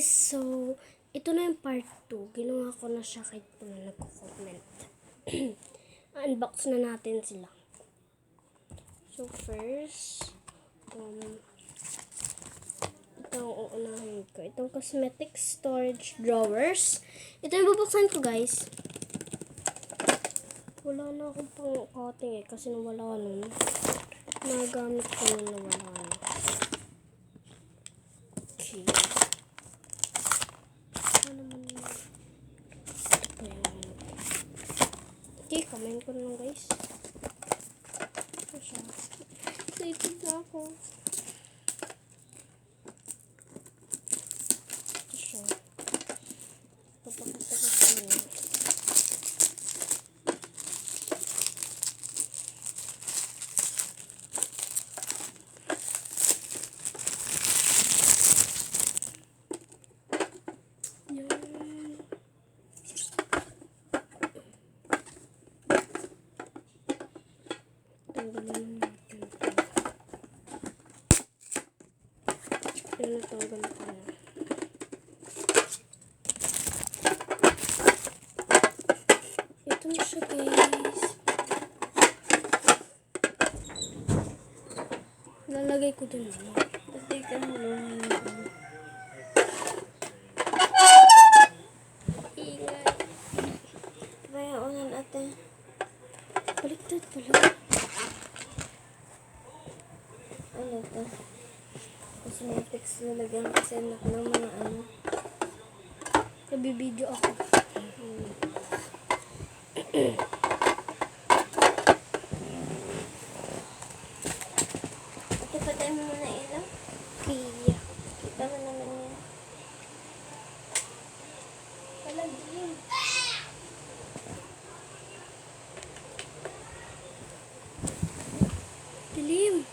guys, so ito na yung part 2. Ginawa ko na siya kahit po na nagko-comment. Unbox na natin sila. So first, itong uunahin ko. Itong cosmetic storage drawers. Ito yung bubuksan ko, guys. Wala na akong pang cutting kasi nawala nun. Nagamit ko na nawala na. Okay. Okay, comment ko na lang, guys. Ito siya. Excited na ako. Ito siya. Papakita ko sa inyo. Tanggalin natin ito. Tinatanggal ko na. Ito na siya, guys. Lalagay ko dun. Teka mo lang. Ingay. Kaya unan ate. Baliktad pala. Ano to? Cosmetics lalagyan kasi anak ng mga ano. Nabibideo ako. Ate, patay mo muna ilaw. Kaya. Kita mo naman yan. Palagyan. Dilim.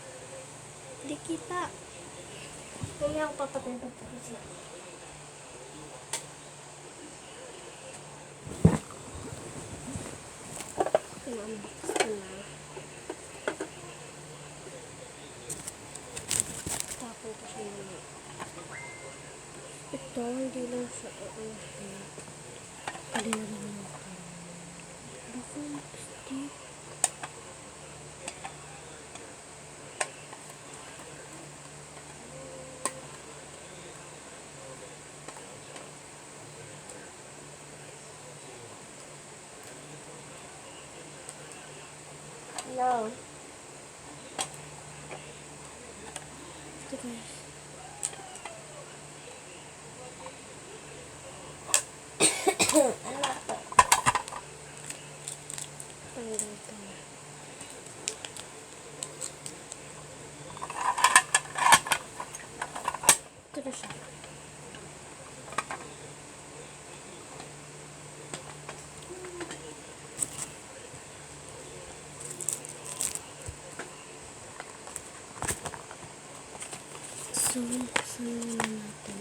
Hindi kita. Kaya ako papatay siya. Unbox ko na. Tapon ko siya muna. Ito, hindi lang siya. Alin na naman ito. Baka stick. Hello. Ito, guys. Ano to? Tanggal ko na. Ito na siya. So, saan natin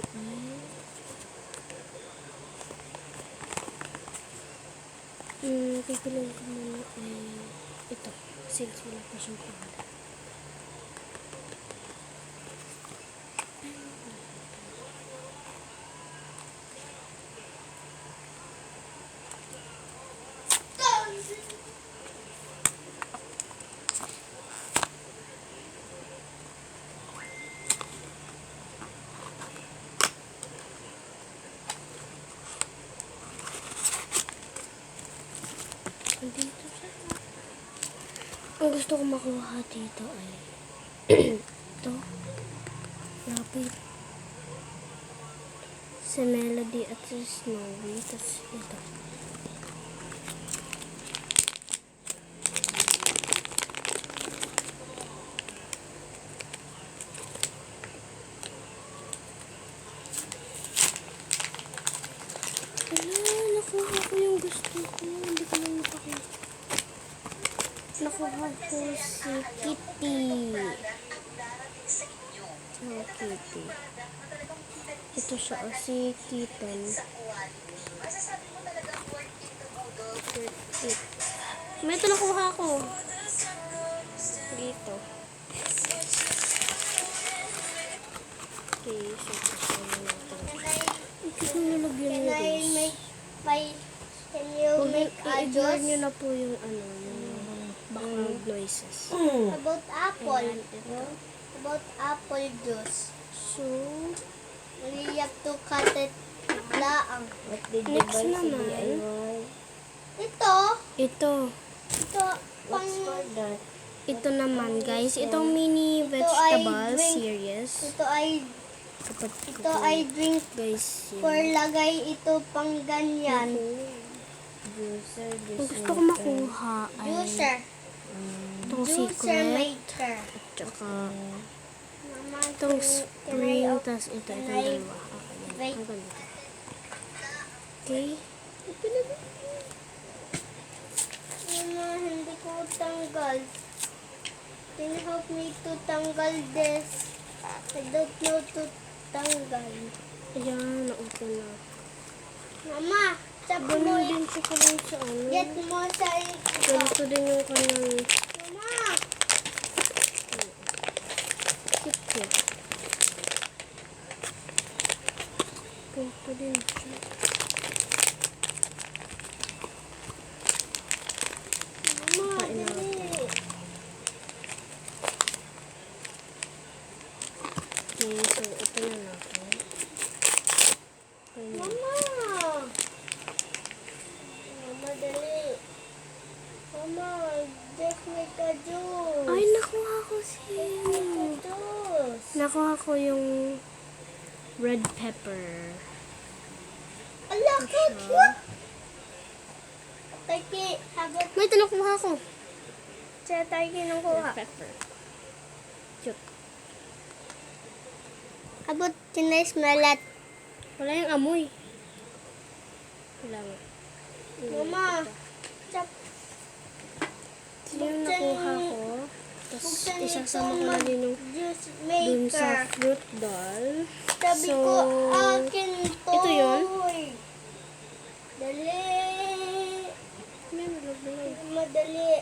ay pipilan ko muna ay ito, since wala pa siyang pangalan. Dito siya. Ang gusto ko makuha dito ay ito. Rapid. Si Melody at si Snowy. Tapos ito. Wala, nakuha ko yung gusto ko. Hindi ko lang napakita. Nakuha ko si Kitty. Oh, Kitty. Ito siya, si Kitten. May ito nakuha ko. Dito. Okay, so, natin. can you make a I-ignore juice? nyo na po yung yung background noises. About apple. Ayan, ito. About apple juice. So, You have to cut it laang. What did you Next buy sa naman. DIY? Ito. ito. Ito. Pang, What's for that? Ito naman, guys. Itong mini Ito ay vegetable drink. series. ito ay Kapatid ko ito po, ay drink guys. for lagay ito pang ganyan. Juicer, Kung gusto ko makuha ay Juicer. itong Juicer secret. maker. Tsaka Mama, itong can I spring. op- Tapos ito, can itong I- dalawa. Okay, Wait. ang ganda. Okay. Mama, hindi ko tanggal. Can you help me to tanggal this? I don't know to tanggal. Ayan, na-open na. Mama, tap mo Ganun yan. din siya kung sa ano. Get mo sa ito. Ganito din yung kanyang Mama, kit. Ganito din siya. mama, Kain na dali. Okay, so ito na natin. Okay. Mama. Mama, dali. Mama, just make a juice. Ay, nakuha ko siya. Make a juice. Nakuha ko yung red pepper. Ala, cute. Taki, habot. May ito nakuha ko. Siya tayo kinukuha. Red pepper. Cute. Habot, sinesmelat. Wala yung amoy. Wala nga. Mama, chap. Ito yung nakuha ko. Tapos Buksan isasama ko itong na din yung juice dun sa maker. fruit doll. Sabi So, ko, akin to. ito yun? Dali. May malaglag. Madali.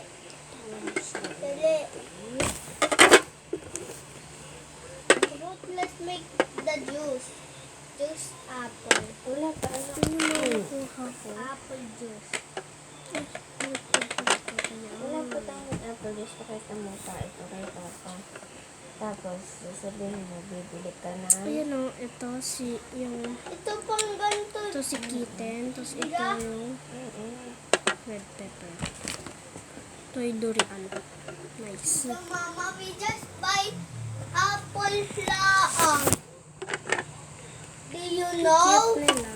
Dali. Root, let's make the juice. Juice apple. Wala pa ano. Ito yung nakuha ko. Apple juice. Wala pa tayong apple juice. Pakita mo pa ito kay Papa. Tapos, sasabihin mo, bibili ka na. Ayan o, ito si Ito pang ganito. ito si kitten, tapos ito yung red pepper. Ito yung durian. Nice. So, Mama, we just buy apple laang. Do you know? Cute nila.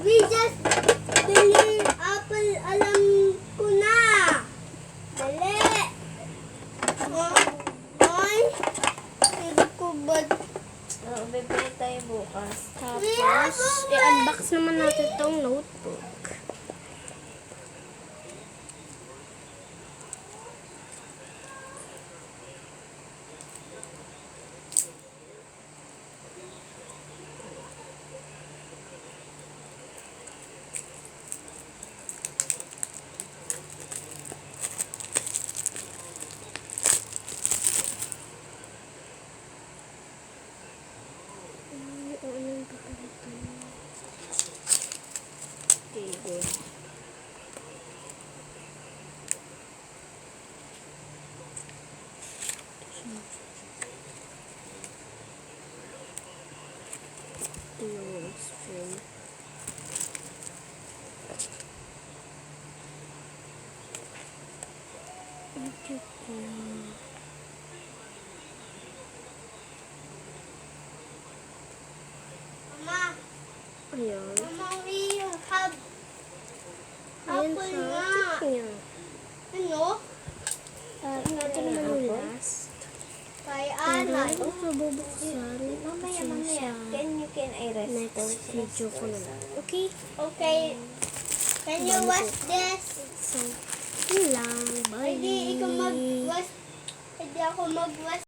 We just bili apple, alam ko na. Dali. Ay, hindi ko ba? Oo, bibili tayo bukas. Tapos, i-unbox naman natin itong notebook. Okay, good. Ito yung string. Ang cute niya. Mama, Ayan. Mama, we have Ayan apple siya. nga. Cute niya. Ano? Ito naman yung last. Kay Pero Ana. ito ko bubuksan. Mamaya, Kasi mamaya. sa Can I rest? next video ko na lang. Okay? Okay. Can you wash this? So, yun lang. Bye! Hindi, ikaw mag-wash. Hindi ako mag-wash.